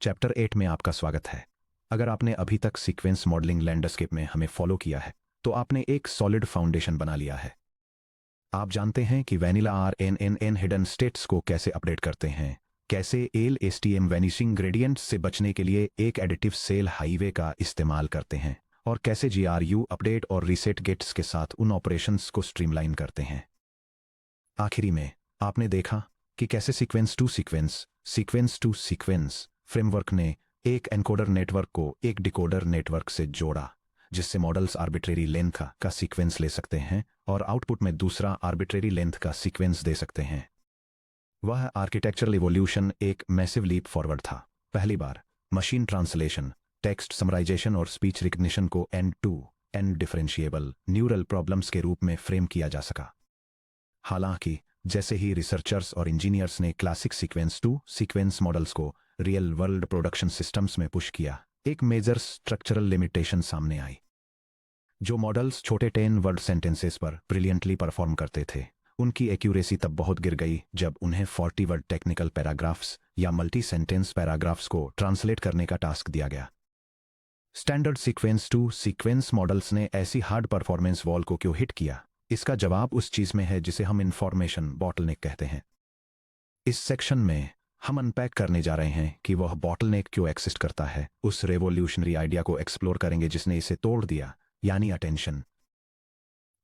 Chapter 8 में आपका स्वागत है। अगर आपने अभी तक सीक्वेंस मॉडलिंग लैंडस्केप में हमें फॉलो किया है तो आपने एक सॉलिड फाउंडेशन बना लिया है। आप जानते हैं कि वैनिला RNN हिडन स्टेट्स को कैसे अपडेट करते हैं, कैसे LSTM वैनिशिंग ग्रेडियंट्स से बचने के लिए एक एडिटिव सेल हाईवे का इस्तेमाल करते हैं, और कैसे GRU अपडेट और रीसेट गेट्स के साथ उन ऑपरेशंस को स्ट्रीमलाइन करते हैं। आखिरी में आपने देखा कि कैसे सीक्वेंस टू सीक्वेंस फ्रेमवर्क ने एक एनकोडर नेटवर्क को एक डिकोडर नेटवर्क से जोड़ा, जिससे मॉडल्स आर्बिट्रेरी लेंथ का सीक्वेंस ले सकते हैं और आउटपुट में दूसरा आर्बिट्रेरी लेंथ का सीक्वेंस दे सकते हैं। वह आर्किटेक्चरल इवोल्यूशन एक मैसिव लीप फॉरवर्ड था। पहली बार मशीन ट्रांसलेशन, टेक्स्ट समराइजेशन और स्पीच रिकग्निशन को end to end differentiable neural problems के रूप में फ्रेम किया जा सका। हालांकि जैसे ही रिसर्चर्स और इंजीनियर्स ने classic sequence to sequence models को रियल वर्ल्ड प्रोडक्शन सिस्टम्स में पुश किया, एक मेजर स्ट्रक्चरल लिमिटेशन सामने आई। जो मॉडल्स छोटे 10 वर्ड सेंटेंसेस पर ब्रिलियंटली परफॉर्म करते थे, उनकी एक्यूरेसी तब बहुत गिर गई जब उन्हें 40 वर्ड टेक्निकल पैराग्राफ्स या मल्टी सेंटेंस पैराग्राफ्स को ट्रांसलेट करने का टास्क दिया गया। Standard sequence to sequence models ने ऐसी हार्ड परफॉर्मेंस वॉल को क्यों हिट किया? इसका जवाब उस चीज में है जिसे हम इंफॉर्मेशन बॉटलनेक कहते हैं। इस सेक्शन में हम अनपैक करने जा रहे हैं कि वह बॉटलनेक क्यों एक्सिस्ट करता है। उस रेवोल्यूशनरी आइडिया को एक्सप्लोर करेंगे जिसने इसे तोड़ दिया, यानी अटेंशन,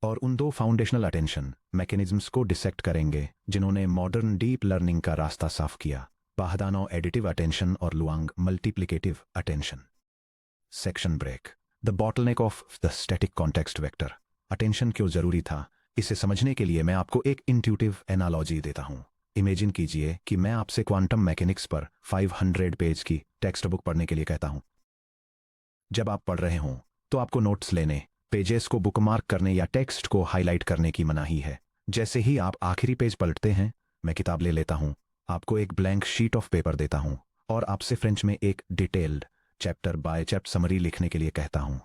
और उन दो फाउंडेशनल अटेंशन मैकेनिज्म्स को डिसेक्ट करेंगे जिन्होंने मॉडर्न डीप लर्निंग का रास्ता साफ किया: पाहदानो एडिटिव अटेंशन और Luong multiplicative attention. Section break. The bottleneck of the static context vector. Attention क्यों जरूरी था, इसे समझने के लिए मैं आपको एक इंट्यूटिव एनालॉजी देता हूं। इमेजिन कीजिए कि मैं आपसे क्वांटम मैकेनिक्स पर 500 पेज की टेक्स्ट बुक पढ़ने के लिए कहता हूं। जब आप पढ़ रहे हों तो आपको नोट्स लेने, पेजेस को बुकमार्क करने या टेक्स्ट को हाईलाइट करने की मनाही है। जैसे ही आप आखिरी पेज पलटते हैं, मैं किताब ले लेता हूं, आपको एक ब्लैंक शीट ऑफ पेपर देता हूं और आपसे फ्रेंच में एक detailed chapter by chapter summary लिखने के लिए कहता हूं।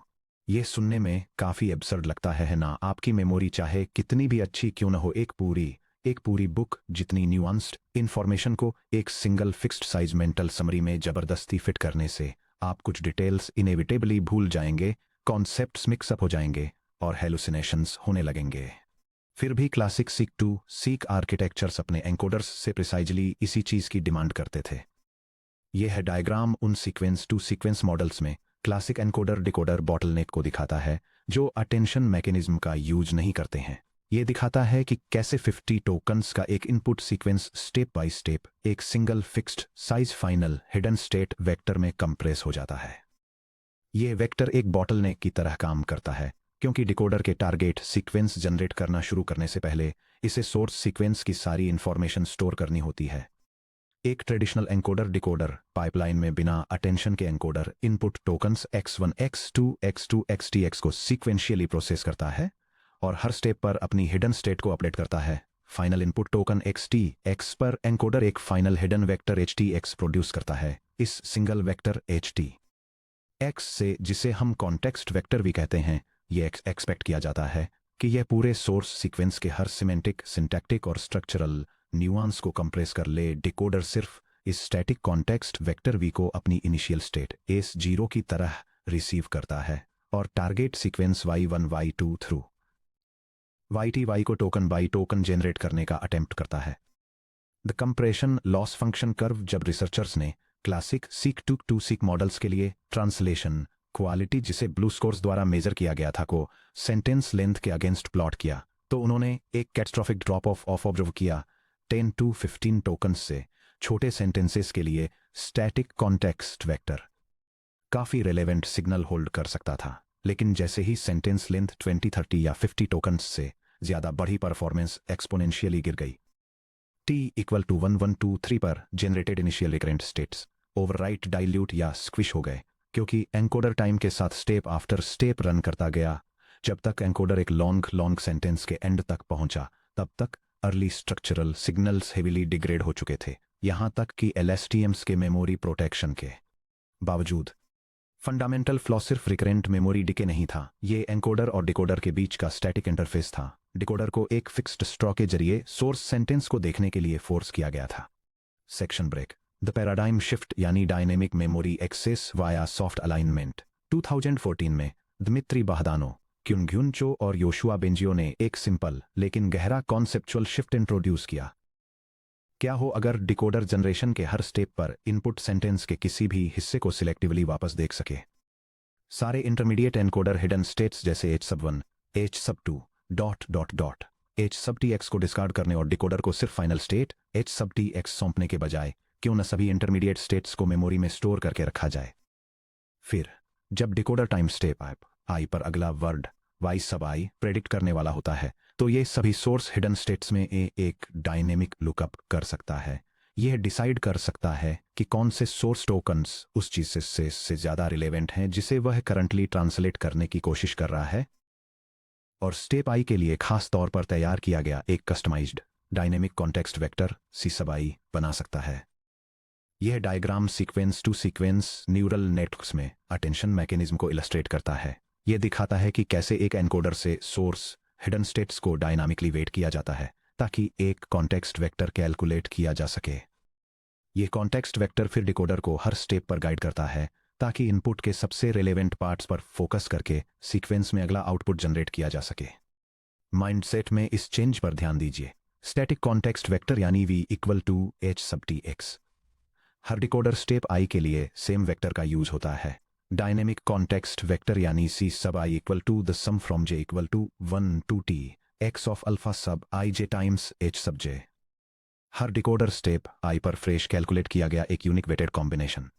यह सुनने में काफी एब्सर्ड लगता है ना? आपकी मेमोरी चाहे कितनी भी अच्छी क्यों न हो, एक पूरी बुक जितनी न्यूआंस्ड इंफॉर्मेशन को एक single fixed size mental summary में जबरदस्ती फिट करने से आप कुछ डिटेल्स इनेविटेबली भूल जाएंगे, कॉन्सेप्ट्स मिक्सअप हो जाएंगे और हेलुसिनेशंस होने लगेंगे। फिर भी classic seq to seq architectures अपने एनकोडर्स से प्रिसाइजली इसी चीज की डिमांड करते थे। यह डायग्राम उन सीक्वेंस टू सीक्वेंस मॉडल्स में क्लासिक एनकोडर डिकोडर बॉटलनेक को दिखाता है जो अटेंशन मैकेनिज्म का यूज नहीं करते हैं। यह दिखाता है कि कैसे 50 टोकन्स का एक input sequence step by step एक single fixed size final hidden state vector में कंप्रेस हो जाता है। यह वेक्टर एक बॉटलनेक की तरह काम करता है क्योंकि डिकोडर के टारगेट सीक्वेंस जनरेट करना शुरू करने से पहले इसे सोर्स सीक्वेंस की सारी इंफॉर्मेशन स्टोर करनी होती है। एक ट्रेडिशनल एनकोडर डिकोडर पाइपलाइन में बिना अटेंशन के encoder input tokens x1 x2 x2 xtx को सीक्वेंशियली प्रोसेस करता है और हर स्टेप पर अपनी हिडन स्टेट को अपडेट करता है। फाइनल इनपुट टोकन xtx पर एनकोडर एक final hidden vector htx produce करता है। इस सिंगल वेक्टर htx से, जिसे हम कॉन्टेक्स्ट वेक्टर भी कहते हैं, यह एक्सपेक्ट किया जाता है कि यह पूरे सोर्स सीक्वेंस के हर सिमेंटिक, सिंटैक्टिक और स्ट्रक्चरल न्यूआंस को कंप्रेस कर ले। डिकोडर सिर्फ इस स्टैटिक कॉन्टेक्स्ट वेक्टर v को अपनी इनिशियल स्टेट S0 की तरह रिसीव करता है और target sequence y1 y2 through y को टोकन बाई टोकन जनरेट करने का अटेम्प्ट करता है। The compression loss function curve. जब रिसर्चर्स ने classic seq to seq models के लिए ट्रांसलेशन क्वालिटी, जिसे ब्लू स्कोर्स द्वारा मेजर किया गया था, को सेंटेंस लेंथ के अगेंस्ट प्लॉट किया, तो उन्होंने एक कैटास्ट्रोफिक ड्रॉप ऑफ ऑब्जर्व किया। 10 to 15 टोकन्स से छोटे सेंटेंसेस के लिए स्टैटिक कॉन्टेक्स्ट वेक्टर काफी रेलेवेंट सिग्नल होल्ड कर सकता था, लेकिन जैसे ही सेंटेंस लेंथ 20, 30 या 50 टोकन्स से ज्यादा बढ़ी, परफॉर्मेंस एक्सपोनेंशियली गिर गई। t = 1 1 2 3 पर generated initial recurrent states overwrite, dilute या स्क्विश हो गए, क्योंकि एनकोडर टाइम के साथ स्टेप आफ्टर स्टेप रन करता गया। जब तक एनकोडर एक लॉन्ग सेंटेंस के एंड तक पहुंचा, तब तक early structural signals heavily degrade हो चुके थे, यहां तक कि LSTMs के मेमोरी प्रोटेक्शन के बावजूद। फंडामेंटल फ्लॉ सिर्फ रिकरेंट मेमोरी डिके नहीं था, ये एनकोडर और डिकोडर के बीच का स्टैटिक इंटरफेस था। डिकोडर को एक फिक्स्ड स्ट्रॉ के जरिए सोर्स सेंटेंस को देखने के लिए फोर्स किया गया था। Section break. The paradigm shift यानी dynamic memory access via soft alignment. 2014 में दमित्री बाहदानो, क्युनग्युनचो और योशुआ बेंजियो ने एक सिंपल लेकिन गहरा कॉन्सेप्चुअल शिफ्ट इंट्रोड्यूस किया। क्या हो अगर डिकोडर जनरेशन के हर स्टेप पर इनपुट सेंटेंस के किसी भी हिस्से को सिलेक्टिवली वापस देख सके। सारे इंटरमीडिएट एनकोडर हिडन स्टेट्स जैसे h1, h2, dot dot dot h(tx) को डिस्कार्ड करने और डिकोडर को सिर्फ फाइनल स्टेट h(tx) सौंपने के बजाय क्यों न सभी इंटरमीडिएट स्टेट्स को मेमोरी में स्टोर करके रखा जाए। फिर जब डिकोडर टाइम स्टेप आई पर अगला वर्ड y सब i प्रेडिक्ट करने वाला होता है तो ये सभी सोर्स हिडन स्टेट्स में एक डायनेमिक लुकअप कर सकता है। यह डिसाइड कर सकता है कि कौन से सोर्स टोकन्स उस चीज से ज़्यादा रिलेवेंट हैं जिसे वह करंटली ट्रांसलेट करने की कोशिश कर रहा है, और स्टेप आई के लिए खास तौर पर तैयार किया गया एक customised dynamic context vector c sub i बना सकता है। यह diagram sequence to sequence neural networks में अटेंशन मैकेनिज्म को इलस्ट्रेट करता है। यह दिखाता है कि कैसे एक एनकोडर से सोर्स हिडन स्टेट्स को डायनामिकली वेट किया जाता है ताकि एक कॉन्टेक्स्ट वेक्टर कैलकुलेट किया जा सके। यह कॉन्टेक्स्ट वेक्टर फिर डिकोडर को हर स्टेप पर गाइड करता है ताकि इनपुट के सबसे रिलेवेंट पार्ट्स पर फोकस करके सीक्वेंस में अगला आउटपुट जनरेट किया जा सके। माइंडसेट में इस चेंज पर ध्यान दीजिए। स्टैटिक कॉन्टेक्स्ट वेक्टर यानी v equal to h(tx) her decoder step i के लिए सेम वेक्टर का यूज होता है। डायनेमिक कॉन्टेक्स्ट वेक्टर यानी c sub i equal to the sum from j equal to 1 to t x of alpha sub i j times h sub j। हर decoder step i पर fresh calculate किया गया एक unique weighted combination.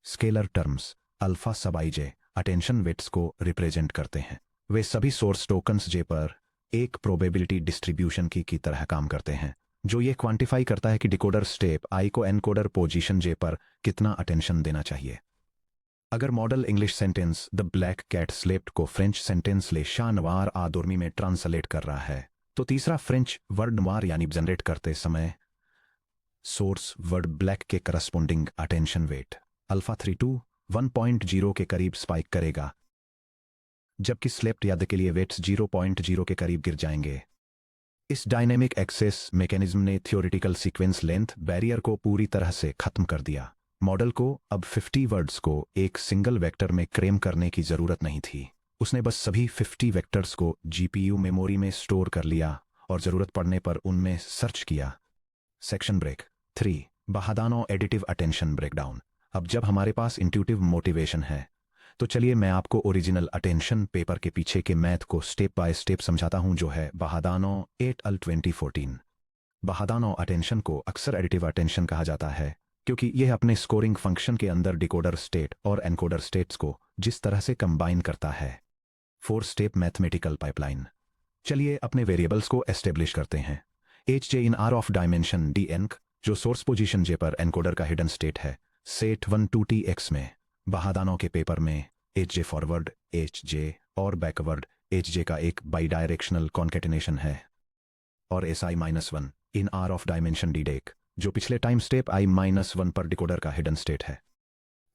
Scalar terms alpha sub i j attention weights को represent करते हैं। वे सभी source tokens j पर एक प्रोबेबिलिटी डिस्ट्रीब्यूशन की तरह काम करते हैं जो ये क्वांटिफाई करता है कि डिकोडर स्टेप i को एनकोडर पोजीशन j पर कितना अटेंशन देना चाहिए। अगर model English sentence the black cat slept को फ्रेंच सेंटेंस ले शाह नवार आ दोर्मी में ट्रांसलेट कर रहा है तो तीसरा फ्रेंच वर्ड नवार यानी जनरेट करते समय सोर्स वर्ड ब्लैक के corresponding attention weight alpha 3 to 1.0 के करीब स्पाइक करेगा, जबकि स्लेप्ट याद के लिए वेट्स 0.0 के करीब गिर जाएंगे। इस डायनेमिक एक्सेस मैकेनिज्म ने थ्योरेटिकल सीक्वेंस लेंथ बैरियर को पूरी तरह से खत्म कर दिया। मॉडल को अब 50 वर्ड्स को एक सिंगल वेक्टर में क्रेम करने की जरूरत नहीं थी। उसने बस सभी 50 वेक्टर्स को जीपीयू मेमोरी में स्टोर कर लिया और जरूरत पड़ने पर उनमें सर्च किया। Section break 3 Bahdanau additive attention breakdown. अब जब हमारे पास इंट्यूटिव मोटिवेशन है तो चलिए मैं आपको ओरिजिनल अटेंशन पेपर के पीछे के मैथ को स्टेप बाय स्टेप समझाता हूं जो है बाहदानो एट अल 2014। बाहदानो अटेंशन को अक्सर एडिटिव अटेंशन कहा जाता है क्योंकि यह अपने स्कोरिंग फंक्शन के अंदर डिकोडर स्टेट और एनकोडर स्टेट्स को जिस तरह से कंबाइन करता है। 4 स्टेप मैथमेटिकल पाइपलाइन। चलिए अपने वेरिएबल्स को एस्टेब्लिश करते हैं। H j in R of dimension d n जो सोर्स पोजीशन जे पर एनकोडर का हिडन स्टेट है सेट 1 to tx में बाहदानो के पेपर में h j forward h j और बैकवर्ड एच जे का एक बाई डायरेक्शनल कॉन्केटिनेशन है और S I -1 in R of dimension D deck जो पिछले टाइम स्टेप i-1 पर डिकोडर का हिडन स्टेट है।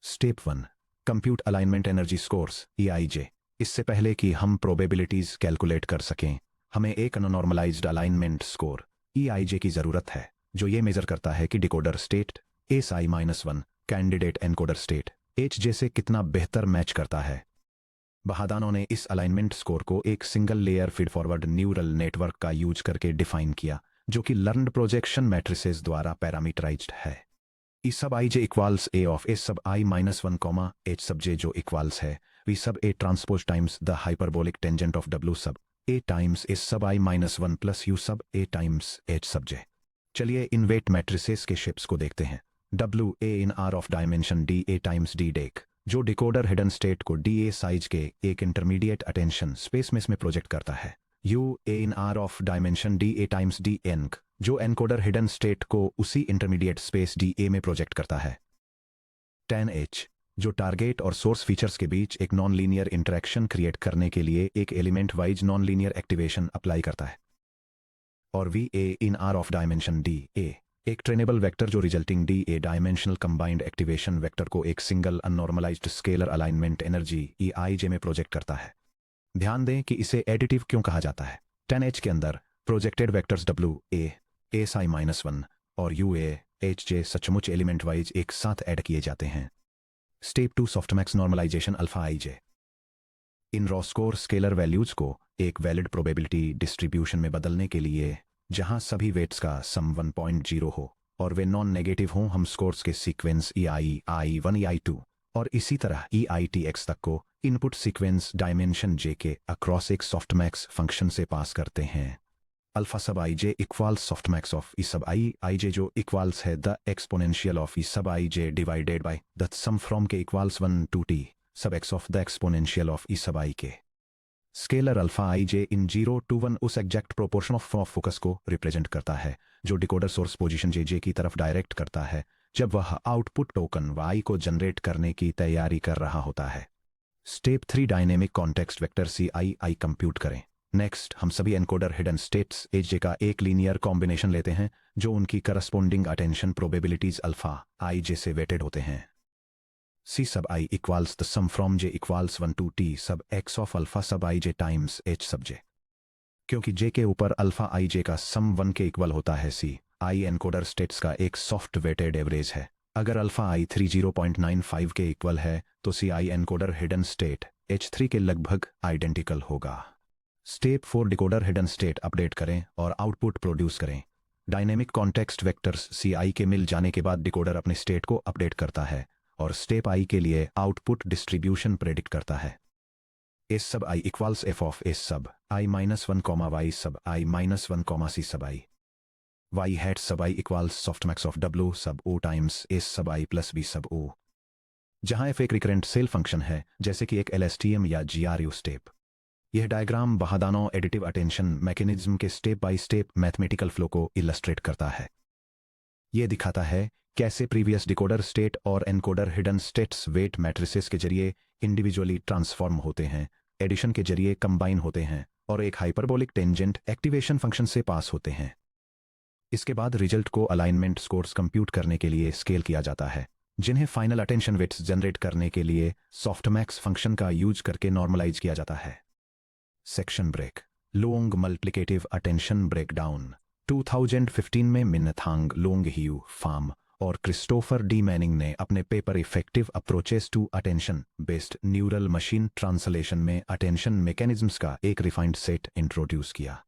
Step 1 compute alignment energy scores EIJ। इससे पहले कि हम प्रोबेबिलिटीज कैलकुलेट कर सकें हमें एक नॉर्मलाइज्ड अलाइनमेंट स्कोर EIJ की जरूरत है जो ये मेजर करता है कि decoder state SI-1 candidate encoder state HJ से कितना बेहतर मैच करता है। बाहदानो ने इस अलाइनमेंट स्कोर को एक single layer feed forward neural network का यूज करके डिफाइन किया जो कि लर्न्ड प्रोजेक्शन मैट्रिसेस द्वारा पैरामीटराइज्ड है। ई सब i j equals a of a सब i-1 comma h sub j जो इक्वाल्स है v सब a transpose times the hyperbolic tangent of w sub a times s सब i-1 प्लस u सब a times h sub j। चलिए इन wait matrices के shapes को देखते हैं। w a in r of dimension d a times d deck जो decoder hidden state को da size के एक इंटरमीडिएट अटेंशन स्पेस में प्रोजेक्ट करता है। U A in R of dimension D A times D N जो encoder hidden state को उसी इंटरमीडिएट स्पेस D A में प्रोजेक्ट करता है। 10H जो टारगेट और सोर्स फीचर्स के बीच एक नॉन लीनियर इंटरेक्शन क्रिएट करने के लिए एक element wise non linear activation apply करता है। और V A in R of dimension D A एक ट्रेनेबल वेक्टर जो resulting D A dimensional combined activation vector को एक single unnormalized scalar alignment energy EIJ में प्रोजेक्ट करता है। ध्यान दें कि इसे एडिटिव क्यों कहा जाता है। 10H के अंदर projected vectors W A SI-1 और U A एच जे सचमुच एलिमेंट वाइज एक साथ ऐड किए जाते हैं। Step 2 softmax normalisation alpha i j. In raw score scalar values को एक वैलिड प्रोबेबिलिटी डिस्ट्रीब्यूशन में बदलने के लिए जहां सभी वेट्स का सम 1.0 हो और वे नॉन नेगेटिव हों, हम स्कोर्स के सीक्वेंस EI, I1, EI2 और इसी तरह EITX तक को इनपुट सीक्वेंस डायमेंशन जे के अक्रॉस एक सॉफ्टमैक्स फंक्शन से पास करते हैं। अल्फा सब i J equals softmax of e sub i जे जो इक्वाल्स है the exponential of e sub i j divided by the sum from k equals 1 to t sub x of the exponential of e sub i k. Scalar alpha i j in 0 to 1 उस exact proportion of focus को represent करता है जो decoder source position जे की तरफ direct करता है जब वह आउटपुट टोकन y को जनरेट करने की तैयारी कर रहा होता है। Step 3 dynamic context vector CI compute करें। नेक्स्ट हम सभी encoder hidden states H J का एक लीनियर कॉम्बिनेशन लेते हैं जो उनकी corresponding attention probabilities alpha i जे से वेटेड होते हैं। C sub I equals the sum from J equals 1 to T sub X of alpha sub I J times H sub J। क्योंकि J के ऊपर अल्फा आई जे का सम 1 के equal होता है, C I एनकोडर स्टेट्स का एक सॉफ्ट वेटेड एवरेज है। अगर अल्फा आई 30.95 के इक्वल है तो C I encoder hidden state H3 के लगभग आइडेंटिकल होगा। Step 4 decoder hidden state update करें और आउटपुट प्रोड्यूस करें। डायनेमिक कॉन्टेक्स्ट वेक्टर्स CI के मिल जाने के बाद डिकोडर अपने स्टेट को अपडेट करता है और स्टेप I के लिए आउटपुट डिस्ट्रीब्यूशन प्रेडिक्ट करता है। S सब I equals f of S सब I माइनस 1 y सब I minus 1 C sub I। y hat सब I equals softmax of W सब O टाइम्स S सब I प्लस B सब O, जहां f एक रिकरेंट सेल फंक्शन है जैसे कि एक LSTM या GRU स्टेप। यह डायग्राम बहादानो एडिटिव अटेंशन मैकेनिज्म के step by step mathematical flow को इलस्ट्रेट करता है। यह दिखाता है कैसे प्रीवियस डिकोडर स्टेट और encoder hidden states weight matrices के जरिए इंडिविजुअली ट्रांसफॉर्म होते हैं, एडिशन के जरिए कंबाइन होते हैं और एक हाइपरबोलिक टेंजेंट एक्टिवेशन फंक्शन से पास होते हैं। इसके बाद रिजल्ट को अलाइनमेंट स्कोर्स कंप्यूट करने के लिए स्केल किया जाता है, जिन्हें फाइनल अटेंशन वेट्स जनरेट करने के लिए सॉफ्टमैक्स फंक्शन का यूज करके नॉर्मलाइज किया जाता है। Section break. Luong multiplicative attention breakdown. 2015 में मिन्नथांग लोंग हियू फार्म और क्रिस्टोफर डी मैनिंग ने अपने paper effective approaches to attention based neural machine translation में अटेंशन मैकेनिज्म्स का एक रिफाइंड सेट इंट्रोड्यूस किया।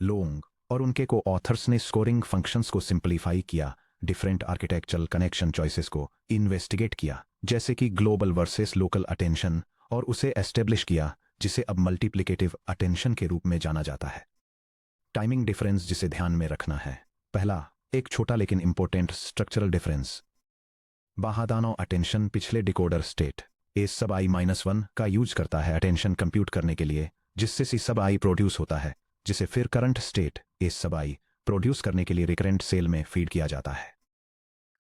लोंग और उनके को ऑथर्स ने स्कोरिंग फंक्शंस को सिंपलीफाई किया, डिफरेंट आर्किटेक्चरल कनेक्शन चॉइसेस को इन्वेस्टिगेट किया जैसे कि ग्लोबल वर्सेस लोकल अटेंशन और उसे एस्टेब्लिश किया जिसे अब मल्टीप्लिकेटिव अटेंशन के रूप में जाना जाता है। टाइमिंग डिफरेंस जिसे ध्यान में रखना है। पहला, एक छोटा लेकिन इंपॉर्टेंट स्ट्रक्चरल डिफरेंस। बाहादानो अटेंशन पिछले डिकोडर स्टेट एस सब I माइनस 1 का यूज करता है अटेंशन कंप्यूट करने के लिए, जिससे C सब I प्रोड्यूस होता है, जिसे फिर करंट स्टेट एस सब I प्रोड्यूस करने के लिए रिकरेंट सेल में फीड किया जाता है।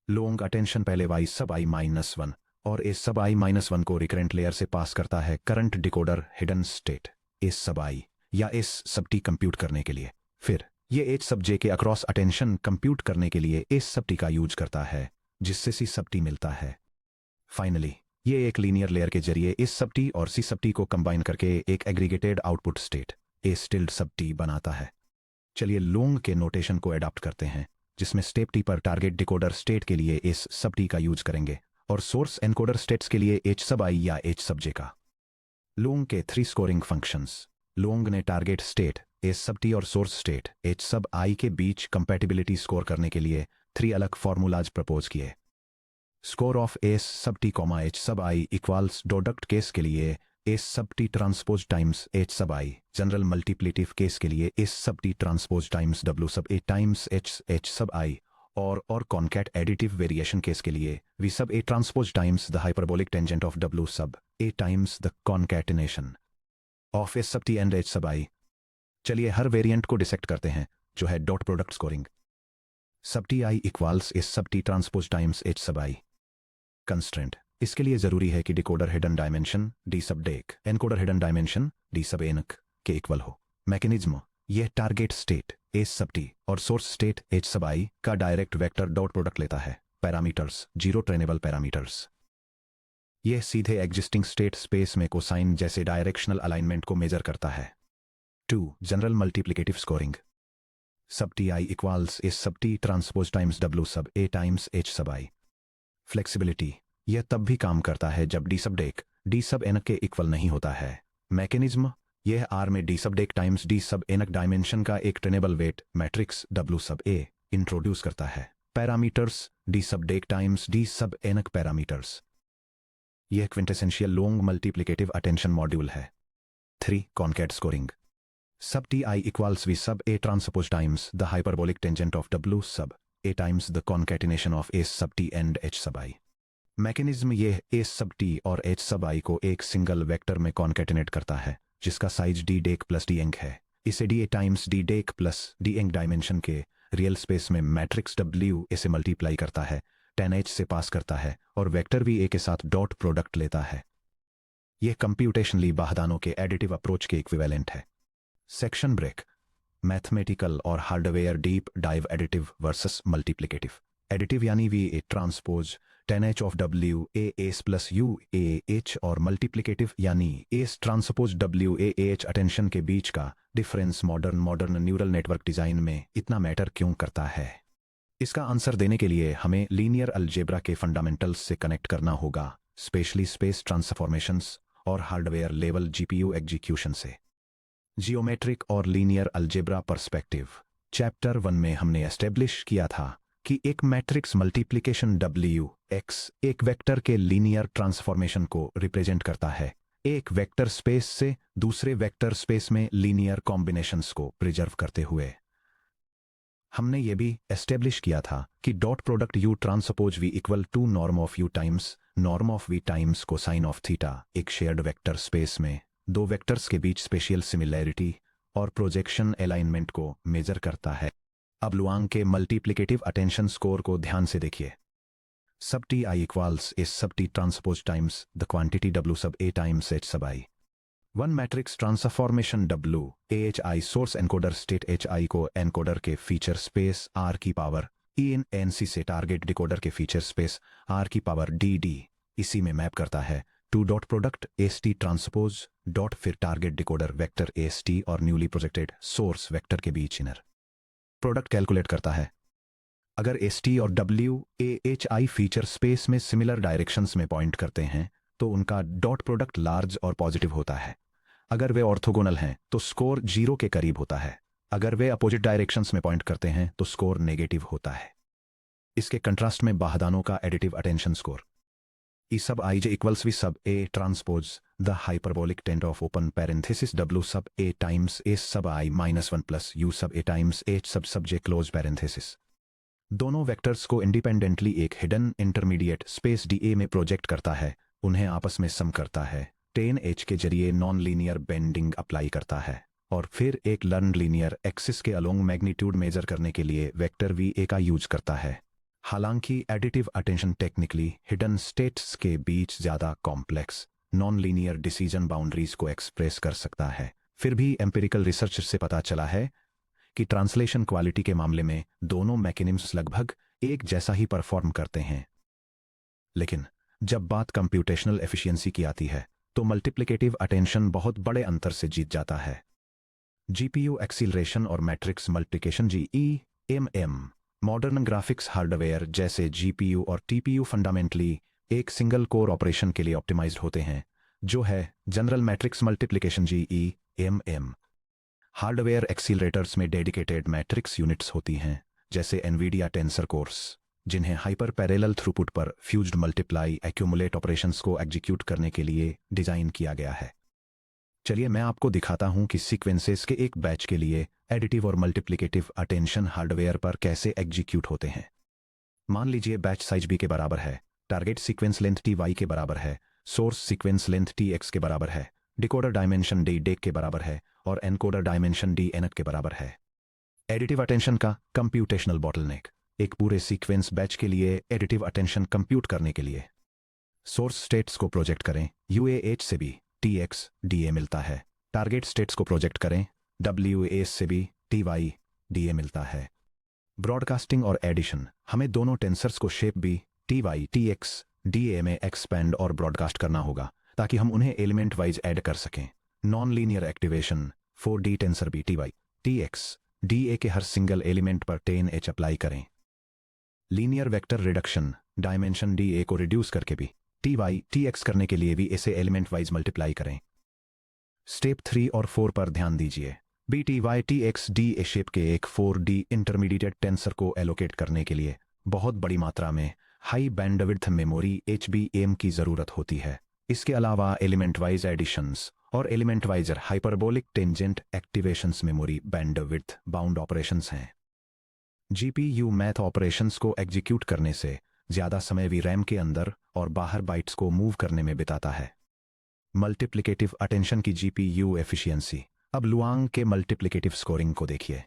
लोंग अटेंशन पहले Y सब I माइनस 1 और एस सब I माइनस 1 को रिकरेंट लेयर से पास करता है current decoder hidden state s सब I या एस सब T कंप्यूट करने के लिए। फिर ये H सब J के अक्रॉस अटेंशन कंप्यूट करने के लिए एस सब T का यूज करता है, जिससे C सब T मिलता है। फाइनली ये एक लीनियर लेयर के जरिए एस सब T और C सब T को कंबाइन करके एक aggregated output state S tilde सब T बनाता है। चलिए लोंग के नोटेशन को अडॉप्ट करते हैं, जिसमें स्टेप T पर टारगेट डिकोडर स्टेट के लिए एस सब T का यूज करेंगे और सोर्स एनकोडर स्टेट्स के लिए H सब I या H सब J का। लोंग के 3 स्कोरिंग फंक्शंस। लोंग ने target state s sub T और source state H sub I के बीच कंपैटिबिलिटी स्कोर करने के लिए 3 अलग फॉर्मूलाज प्रपोज किए। Score of S sub T, H sub I equals डोडक्ट case के लिए S sub T transpose times H sub I, general multiplicative case के लिए S sub T transpose times W sub A times H sub I और concat additive variation case के लिए V सब A transpose times the hyperbolic tangent of W sub A times the concatenation of S sub T and H sub I। चलिए हर variant को dissect करते हैं, जो है डॉट प्रोडक्ट स्कोरिंग। सब T I equals S sub T transpose times H sub I। Constraint, इसके लिए जरूरी है कि डिकोडर हिडन डायमेंशन D सब deck encoder hidden dimension D सब एनक के इक्वल हो। मैकेनिज्म, यह target state s sub T और source state H sub I का डायरेक्ट वेक्टर डॉट प्रोडक्ट लेता है। Parameters, 0 trainable parameters. यह सीधे एग्जिस्टिंग स्टेट स्पेस में कोसाइन जैसे डायरेक्शनल अलाइनमेंट को मेजर करता है। 2. General multiplicative scoring. सब टी आई इक्वल्स ए सब t transpose times W sub a times h sub I. Flexibility, यह तब भी काम करता है जब डी सब एन के इक्वल नहीं होता है। मैकेनिज्म, यह आर में डी सब डेक टाइम्स डी सब एनक डायमेंशन का एक trainable weight matrix W sub A introduce करता है। पैरामीटर्स, डी सब डेक टाइम्स डी सब एनक पैरामीटर्स। यह quintessential long multiplicative attention module है। 3. कॉन्कैट स्कोरिंग, सब टी आई इक्वल्स वी सब A transpose times the hyperbolic tangent of W sub a times the concatenation of ए सब T and H sub I. Mechanism, यह ए सब T और H sub आई को एक single vector में concatenate करता है जिसका size d dec plus d enc है। इसे d a times d dec plus d enc dimension के रियल स्पेस में मैट्रिक्स डब्ल्यू ए से मल्टीप्लाई करता है, 10H से पास करता है और वेक्टर वी ए के साथ डॉट प्रोडक्ट लेता है। यह कंप्यूटेशनली बाहदानों के एडिटिव अप्रोच के इक्विवेलेंट है। सेक्शन ब्रेक, मैथमेटिकल और hardware deep dive additive versus multiplicative. Additive यानी v a transpose 10H of W a s plus U a h और मल्टीप्लिकेटिव यानी s transpose W a h attention के बीच का difference modern neural network design में इतना matter क्यों करता है? इसका आंसर देने के लिए हमें लीनियर अलजेब्रा के फंडामेंटल्स से कनेक्ट करना होगा, स्पेशली स्पेस ट्रांसफॉर्मेशंस और हार्डवेयर लेवल जीपीयू एग्जीक्यूशन से। जियोमेट्रिक और लीनियर अलजेब्रा पर्सपेक्टिव। चैप्टर 1 में हमने एस्टेब्लिश किया था कि एक मैट्रिक्स मल्टीप्लिकेशन डब्ल्यू एक्स एक वेक्टर के लीनियर ट्रांसफॉर्मेशन को रिप्रेजेंट करता है, एक वेक्टर स्पेस से दूसरे वेक्टर स्पेस में लीनियर कॉम्बिनेशंस को प्रिजर्व करते हुए। हमने ये भी एस्टेब्लिश किया था कि dot product u transpose v equal to norm of u times norm of v times cosine of theta एक शेयर्ड वेक्टर स्पेस में दो वेक्टर्स के बीच स्पेशियल सिमिलैरिटी और प्रोजेक्शन अलाइनमेंट को मेजर करता है। अब लुआंग के मल्टीप्लिकेटिव अटेंशन स्कोर को ध्यान से देखिए। सब T I equals s sub t transpose times the quantity W sub a times h sub i. One matrix transformation W h i source encoder state h i को encoder के feature space R की power e n c से target decoder के feature space R की power d d इसी में map करता है two dot product s t transpose dot फिर target decoder vector s t और न्यूली प्रोजेक्टेड सोर्स वेक्टर के बीच इनर प्रोडक्ट कैलकुलेट करता है। अगर एस टी और W a H I feature space में सिमिलर डायरेक्शंस में पॉइंट करते हैं तो उनका डॉट प्रोडक्ट लार्ज और पॉजिटिव होता है। अगर वे ऑर्थोगोनल हैं तो स्कोर 0 के करीब होता है। अगर वे अपोजिट डायरेक्शंस में पॉइंट करते हैं तो स्कोर नेगेटिव होता है। इसके कंट्रास्ट में बाहदानों का additive attention score E sub i J equals we सब A transpose the hyperbolic tent of open parenthesis W sub a times S सब आई -1 प्लस यू सब ए टाइम्स एच सब जे क्लोज पैरेंथेसिस। दोनों वेक्टर्स को independently एक hidden intermediate space D A में project करता है, उन्हें आपस में सम करता है, 10H के जरिए नॉन लीनियर बेंडिंग अप्लाई करता है और फिर एक लर्न लीनियर एक्सिस के अलोंग मैग्नीट्यूड मेजर करने के लिए वेक्टर वी ए का यूज करता है। हालांकि additive attention technically hidden states के बीच ज्यादा complex non linear decision boundaries को एक्सप्रेस कर सकता है, फिर भी एम्पिरिकल रिसर्च से पता चला है कि ट्रांसलेशन क्वालिटी के मामले में दोनों मैकेनिज्म्स लगभग एक जैसा ही परफॉर्म करते हैं। लेकिन जब बात कंप्यूटेशनल एफिशिएंसी की आती है तो मल्टीप्लिकेटिव अटेंशन बहुत बड़े अंतर से जीत जाता है। जीपीयू एक्सीलरेशन और matrix multiplication GEMM modern graphics hardware जैसे जीपीयू और टीपीयू फंडामेंटली एक सिंगल कोर ऑपरेशन के लिए ऑप्टिमाइज्ड होते हैं, जो है general matrix multiplication GEMM. Hardware accelerators में डेडिकेटेड मैट्रिक्स यूनिट्स होती हैं जैसे एनवीडिया टेंसर कोर्स, जिन्हें हाइपर पैरेलल थ्रूपुट पर फ्यूज्ड मल्टीप्लाई एक्यूमुलेट ऑपरेशंस को एग्जीक्यूट करने के लिए डिजाइन किया गया है। चलिए मैं आपको दिखाता हूं कि सीक्वेंसेस के एक बैच के लिए एडिटिव और मल्टीप्लिकेटिव अटेंशन हार्डवेयर पर कैसे एग्जीक्यूट होते हैं। मान लीजिए बैच साइज बी के बराबर है, target sequence length T Y के बराबर है, source sequence length T X के बराबर है, डिकोडर डायमेंशन डी डेक के बराबर है और एनकोडर डायमेंशन डी एनक के बराबर है। एडिटिव अटेंशन का कंप्यूटेशनल बॉटलनेक। एक पूरे सीक्वेंस बैच के लिए एडिटिव अटेंशन कंप्यूट करने के लिए सोर्स स्टेट्स को प्रोजेक्ट करें, यूएएच से भी टी एक्स डी ए मिलता है। टारगेट स्टेट्स को प्रोजेक्ट करें, डब्ल्यूएस से भी टी वाई डी ए मिलता है। ब्रॉडकास्टिंग और एडिशन, हमें दोनों टेंसर्स को shape B T Y T X D A में एक्सपेंड और ब्रॉडकास्ट करना होगा ताकि हम उन्हें एलिमेंट वाइज ऐड कर सकें। Non linear activation 4D tensor B T Y T X DA के हर सिंगल एलिमेंट पर 10H अप्लाई करें। Linear vector reduction, dimension DA को रिड्यूस करके भी TY TX करने के लिए भी इसे एलिमेंट वाइज मल्टीप्लाई करें। स्टेप 3 और 4 पर ध्यान दीजिए। BTY TX DA शेप के एक 4D इंटरमीडिएट टेंसर को एलोकेट करने के लिए बहुत बड़ी मात्रा में हाई बैंडविड्थ मेमोरी HBM की ज़रूरत होती है। इसके अलावा एलिमेंट वाइज एडिशंस और element wiser hyperbolic tangent activations memory bandwidth bound operations हैं। GPU मैथ ऑपरेशंस को एग्जीक्यूट करने से ज़्यादा समय VRAM के अंदर और बाहर बाइट्स को मूव करने में बिताता है। मल्टीप्लिकेटिव अटेंशन की GPU एफिशिएंसी। अब लुआंग के मल्टीप्लिकेटिव स्कोरिंग को देखिए।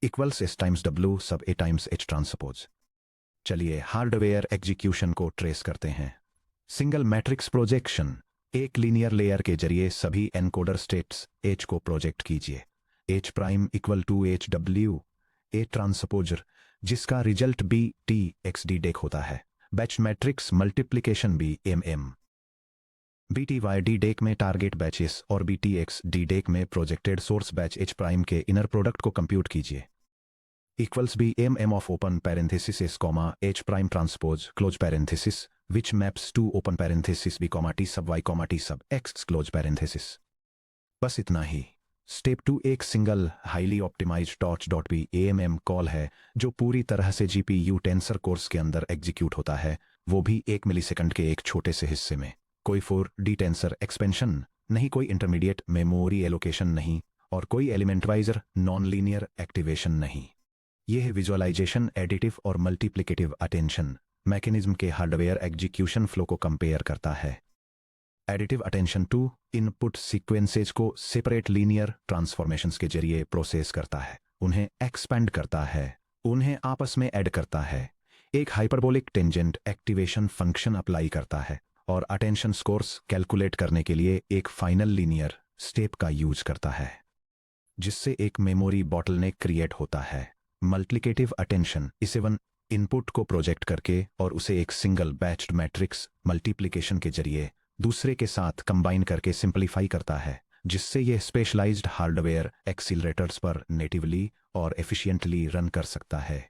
Equals S times W sub A times H transpose. चलिए हार्डवेयर एग्जीक्यूशन को ट्रेस करते हैं। सिंगल मैट्रिक्स प्रोजेक्शन, एक लीनियर लेयर के जरिए सभी एनकोडर स्टेट्स H को प्रोजेक्ट कीजिए। H prime equal to HW A transposer, जिसका result B T X D dec होता है। बैच मैट्रिक्स मल्टीप्लिकेशन भी MM। BTY D डेक में टारगेट बैचेस और BTX D डेक में projected source batch H prime के inner product को compute कीजिए। Equals B MM of open parenthesis S comma H prime transpose close parenthesis which maps to open parenthesis B comma T sub Y comma T sub X close parenthesis. बस इतना ही। Step 2 एक single highly optimised torch.p AMM call है जो पूरी तरह से GPU tensor course के अंदर एग्जीक्यूट होता है, वो भी 1 मिलीसेकंड के एक छोटे से हिस्से में। कोई 4D टेंसर एक्सपेंशन नहीं, कोई इंटरमीडिएट मेमोरी एलोकेशन नहीं और कोई element wise non linear activation नहीं। यह विजुअलाइजेशन एडिटिव और मल्टीप्लिकेटिव अटेंशन मैकेनिज्म के हार्डवेयर एग्जीक्यूशन फ्लो को कंपेयर करता है। एडिटिव अटेंशन 2 इनपुट सीक्वेंसेज को सेपरेट लीनियर ट्रांसफॉर्मेशंस के जरिए प्रोसेस करता है, उन्हें एक्सपेंड करता है, उन्हें आपस में ऐड करता है, एक hyperbolic tangent activation function apply करता है और अटेंशन स्कोर्स कैलकुलेट करने के लिए एक फाइनल लीनियर स्टेप का यूज करता है, जिससे एक मेमोरी बॉटलनेक क्रिएट होता है। मल्टीप्लिकेटिव अटेंशन इसे वन इनपुट को प्रोजेक्ट करके और उसे एक सिंगल बैच्ड मैट्रिक्स मल्टीप्लिकेशन के जरिए दूसरे के साथ कंबाइन करके सिंपलीफाई करता है, जिससे यह स्पेशलाइज्ड हार्डवेयर एक्सीलरेटर्स पर नेटिवली और एफिशिएंटली रन कर सकता है।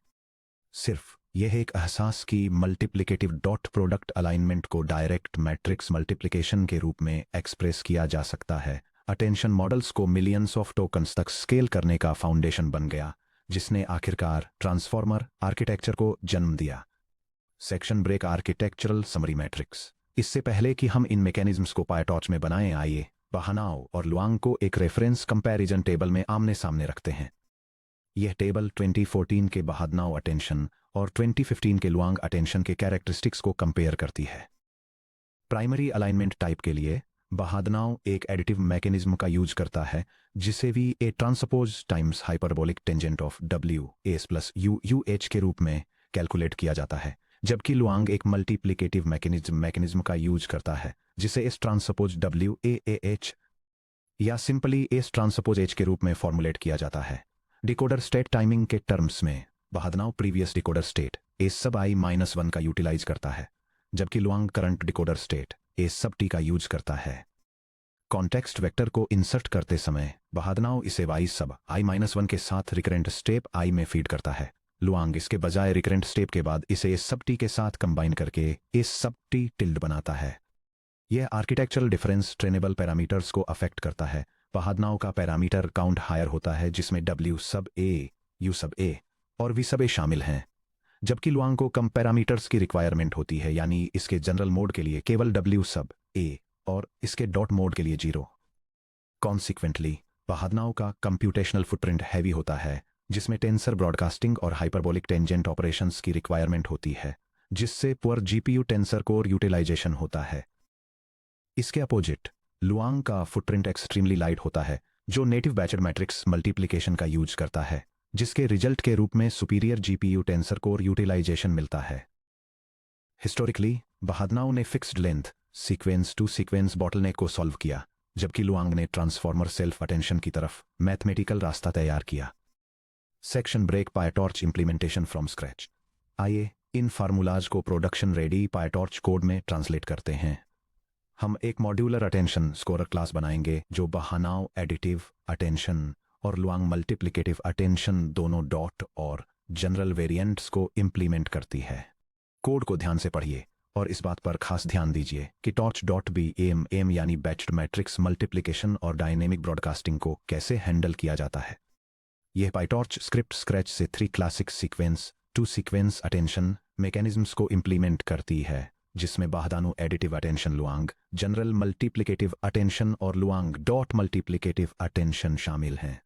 सिर्फ यह एक एहसास की मल्टीप्लिकेटिव डॉट प्रोडक्ट अलाइनमेंट को डायरेक्ट मैट्रिक्स मल्टीप्लिकेशन के रूप में एक्सप्रेस किया जा सकता है, अटेंशन मॉडल्स को मिलियंस ऑफ टोकन्स तक स्केल करने का फाउंडेशन बन गया, जिसने आखिरकार ट्रांसफॉर्मर आर्किटेक्चर को जन्म दिया। Section break architectural summary matrix. इससे पहले कि हम इन मैकेनिज्म्स को पायटॉर्च में बनाएं, आइए बहानाओ और लुआंग को एक रेफरेंस कंपैरिजन टेबल में आमने सामने रखते हैं। यह टेबल 2014 के बहादनाओ अटेंशन और 2015 के लुआंग अटेंशन के कैरेक्टरिस्टिक्स को कंपेयर करती है। प्राइमरी अलाइनमेंट टाइप के लिए बहादनाओ एक एडिटिव मैकेनिज्म का यूज करता है, जिसे भी A transpose times hyperbolic tangent of W S plus U H के रूप में कैलकुलेट किया जाता है, जबकि लुआंग एक मल्टीप्लिकेटिव मैकेनिज्म का यूज करता है, जिसे S transpose W A H या सिंपली एस ट्रांसपोज H के रूप में फॉर्मुलेट किया जाता है। डिकोडर स्टेट टाइमिंग के टर्म्स में बहादनाओ प्रीवियस डिकोडर स्टेट एस सब I-1 का यूटिलाइज करता है, जबकि Luong current decoder state s sub T का यूज करता है। कॉन्टेक्स्ट वेक्टर को इंसर्ट करते समय बहादनाओ इसे Y सब I-1 के साथ रिकरेंट स्टेप I में फीड करता है। लुआंग इसके बजाय रिकरेंट स्टेप के बाद इसे एस सब T के साथ कंबाइन करके एस सब T टिल्ड बनाता है। यह आर्किटेक्चरल डिफरेंस ट्रेनेबल पैरामीटर्स को अफेक्ट करता है। बहादनाओ का पैरामीटर काउंट हायर होता है, जिसमें W सब A, U सब A और V सब A शामिल हैं, जबकि लुआंग को कम पैरामीटर्स की रिक्वायरमेंट होती है, यानी इसके जनरल मोड के लिए केवल W सब A और इसके डॉट मोड के लिए 0। कॉन्सिक्वेंटली बहादनाओ का कंप्यूटेशनल फुटप्रिंट हैवी होता है, जिसमें टेंसर ब्रॉडकास्टिंग और हाइपरबोलिक टेंजेंट ऑपरेशंस की रिक्वायरमेंट होती है, जिससे poor GPU tensor core utilisation होता है। इसके अपोजिट लुआंग का फुटप्रिंट एक्सट्रीमली लाइट होता है, जो नेटिव बैचड मैट्रिक्स मल्टीप्लिकेशन का यूज करता है, जिसके रिजल्ट के रूप में superior GPU tensor core utilisation मिलता है। हिस्टोरिकली बहादनाओ ने fixed length sequence to sequence bottleneck को सॉल्व किया, जबकि लुआंग ने ट्रांसफॉर्मर सेल्फ अटेंशन की तरफ मैथमेटिकल रास्ता तैयार किया। Section break PyTorch implementation from scratch. आइए इन फार्मूलाज को प्रोडक्शन रेडी पायटॉर्च कोड में ट्रांसलेट करते हैं। हम एक मॉड्यूलर अटेंशन स्कोरर क्लास बनाएंगे जो बहानाओ एडिटिव अटेंशन और लुआंग मल्टीप्लिकेटिव अटेंशन दोनों डॉट और जनरल वेरिएंट्स को इम्प्लीमेंट करती है। कोड को ध्यान से पढ़िए और इस बात पर खास ध्यान दीजिए कि टॉर्च डॉट बी एम यानी बैच्ड मैट्रिक्स मल्टीप्लिकेशन और डायनेमिक ब्रॉडकास्टिंग को कैसे हैंडल किया जाता है। यह पाइटॉर्च स्क्रिप्ट स्क्रैच से 3 classic sequence to sequence attention mechanisms को इम्प्लीमेंट करती है, जिसमें Bahdanau additive attention Luong, general multiplicative attention और लुआंग डॉट मल्टीप्लिकेटिव अटेंशन शामिल हैं।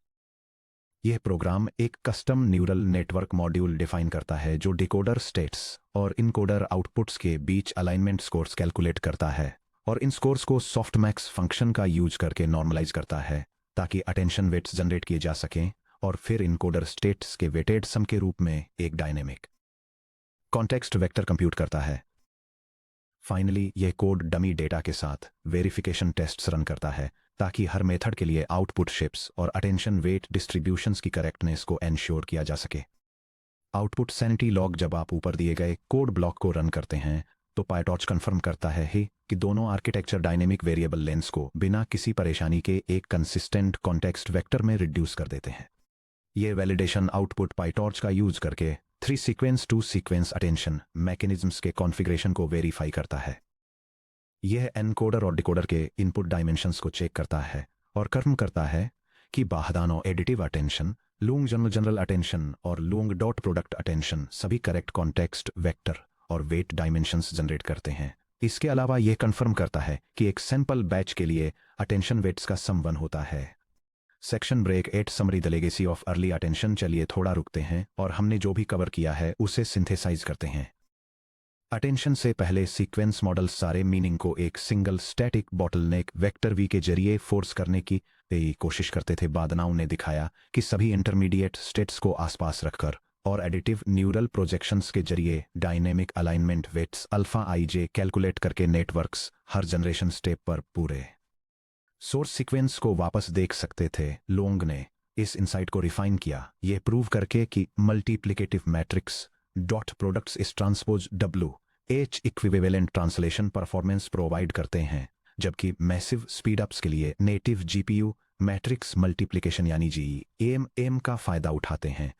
यह प्रोग्राम एक custom neural network module define करता है जो डिकोडर स्टेट्स और इनकोडर आउटपुट्स के बीच अलाइनमेंट स्कोर्स कैलकुलेट करता है और इन स्कोर्स को सॉफ्टमैक्स फंक्शन का यूज करके नॉर्मलाइज करता है ताकि अटेंशन वेट्स जनरेट किए जा सकें और फिर इनकोडर स्टेट्स के वेटेड सम के रूप में एक डायनेमिक कॉन्टेक्स्ट वेक्टर कंप्यूट करता है। फाइनली यह कोड डमी डेटा के साथ वेरिफिकेशन टेस्ट्स रन करता है ताकि हर मेथड के लिए आउटपुट शिप्स और अटेंशन वेट डिस्ट्रीब्यूशंस की करेक्टनेस को एंश्योर किया जा सके। आउटपुट सैनिटी लॉग जब आप ऊपर दिए गए कोड ब्लॉक को रन करते हैं तो पाइटॉर्च कंफर्म करता है कि दोनों आर्किटेक्चर डायनेमिक वेरिएबल लेंस को बिना किसी परेशानी के एक कंसिस्टेंट कॉन्टेक्स्ट वेक्टर में रिड्यूस कर देते हैं। यह वैलिडेशन आउटपुट पाइटॉर्च का यूज करके 3 sequence to sequence attention mechanisms के कॉन्फ़िगरेशन को वेरीफाई करता है। यह एनकोडर और डिकोडर के इनपुट डायमेंशंस को चेक करता है और कंफर्म करता है कि बाहदानो एडिटिव अटेंशन, लुंग जनरल अटेंशन और लुंग डॉट प्रोडक्ट अटेंशन सभी करेक्ट कॉन्टेक्स्ट वेक्टर और वेट डायमेंशंस जनरेट करते हैं। इसके अलावा यह कंफर्म करता है कि एक सैंपल बैच के लिए अटेंशन वेट्स का सम 1 होता है। Section break 8 summary the legacy of early attention. चलिए थोड़ा रुकते हैं और हमने जो भी कवर किया है उसे सिंथेसाइज करते हैं। अटेंशन से पहले सीक्वेंस मॉडल सारे मीनिंग को एक single static bottleneck vector V के जरिए फोर्स करने की कोशिश करते थे। बादनाउ ने दिखाया कि सभी इंटरमीडिएट स्टेट्स को आसपास रखकर और एडिटिव न्यूरल प्रोजेक्शंस के जरिए dynamic alignment weights alpha i j calculate करके नेटवर्क्स हर जनरेशन स्टेप पर पूरे सोर्स सीक्वेंस को वापस देख सकते थे। लोंग ने इस इंसाइट को रिफाइन किया, यह प्रूव करके कि मल्टीप्लिकेटिव मैट्रिक्स डॉट प्रोडक्ट्स इस transpose W H equivalent translation performance provide करते हैं, जबकि मैसिव स्पीडअप्स के लिए नेटिव जीपीयू मैट्रिक्स मल्टीप्लिकेशन यानी जीएम का फायदा उठाते हैं।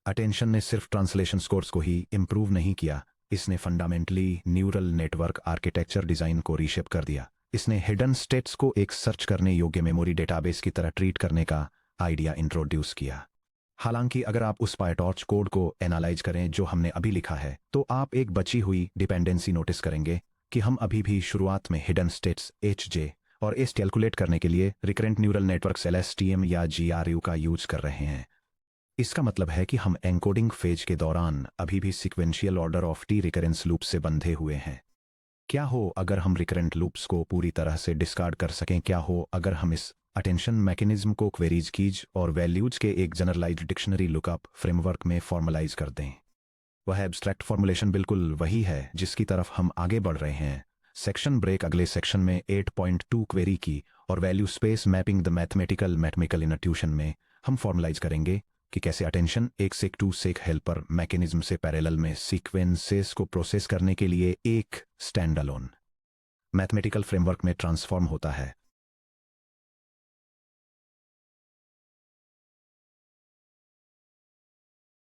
अटेंशन ने सिर्फ ट्रांसलेशन स्कोर्स को ही इम्प्रूव नहीं किया, इसने fundamentally neural network architecture design को रीशेप कर दिया। इसने हिडन स्टेट्स को एक सर्च करने योग्य मेमोरी डेटाबेस की तरह ट्रीट करने का आइडिया इंट्रोड्यूस किया। हालांकि अगर आप उस पाइटॉर्च कोड को एनालाइज करें जो हमने अभी लिखा है तो आप एक बची हुई डिपेंडेंसी नोटिस करेंगे कि हम अभी भी शुरुआत में हिडन स्टेट्स एचजे और एस कैलकुलेट करने के लिए रिकरेंट न्यूरल नेटवर्क्स एलएसटीएम या जीआरयू का यूज कर रहे हैं। इसका मतलब है कि हम एन्कोडिंग फेज के दौरान अभी भी sequential order of T recurrence loop से बंधे हुए हैं। क्या हो अगर हम रिकरेंट लूप्स को पूरी तरह से डिस्कार्ड कर सकें? क्या हो अगर हम इस अटेंशन मैकेनिज्म को क्वेरीज कीज और वैल्यूज के एक जनरलाइज्ड डिक्शनरी लुकअप फ्रेमवर्क में फॉर्मलाइज कर दें? वह एब्स्ट्रैक्ट फॉर्मुलेशन बिल्कुल वही है जिसकी तरफ हम आगे बढ़ रहे हैं। सेक्शन ब्रेक अगले सेक्शन में 8.2 क्वेरी की और value space mapping the mathematical intuition में हम फॉर्मलाइज करेंगे कि कैसे अटेंशन एक सेक टू सेक हेल्पर मैकेनिज्म से पैरेलल में सीक्वेंसेस को प्रोसेस करने के लिए एक स्टैंड अलोन मैथमेटिकल फ्रेमवर्क में ट्रांसफॉर्म होता है।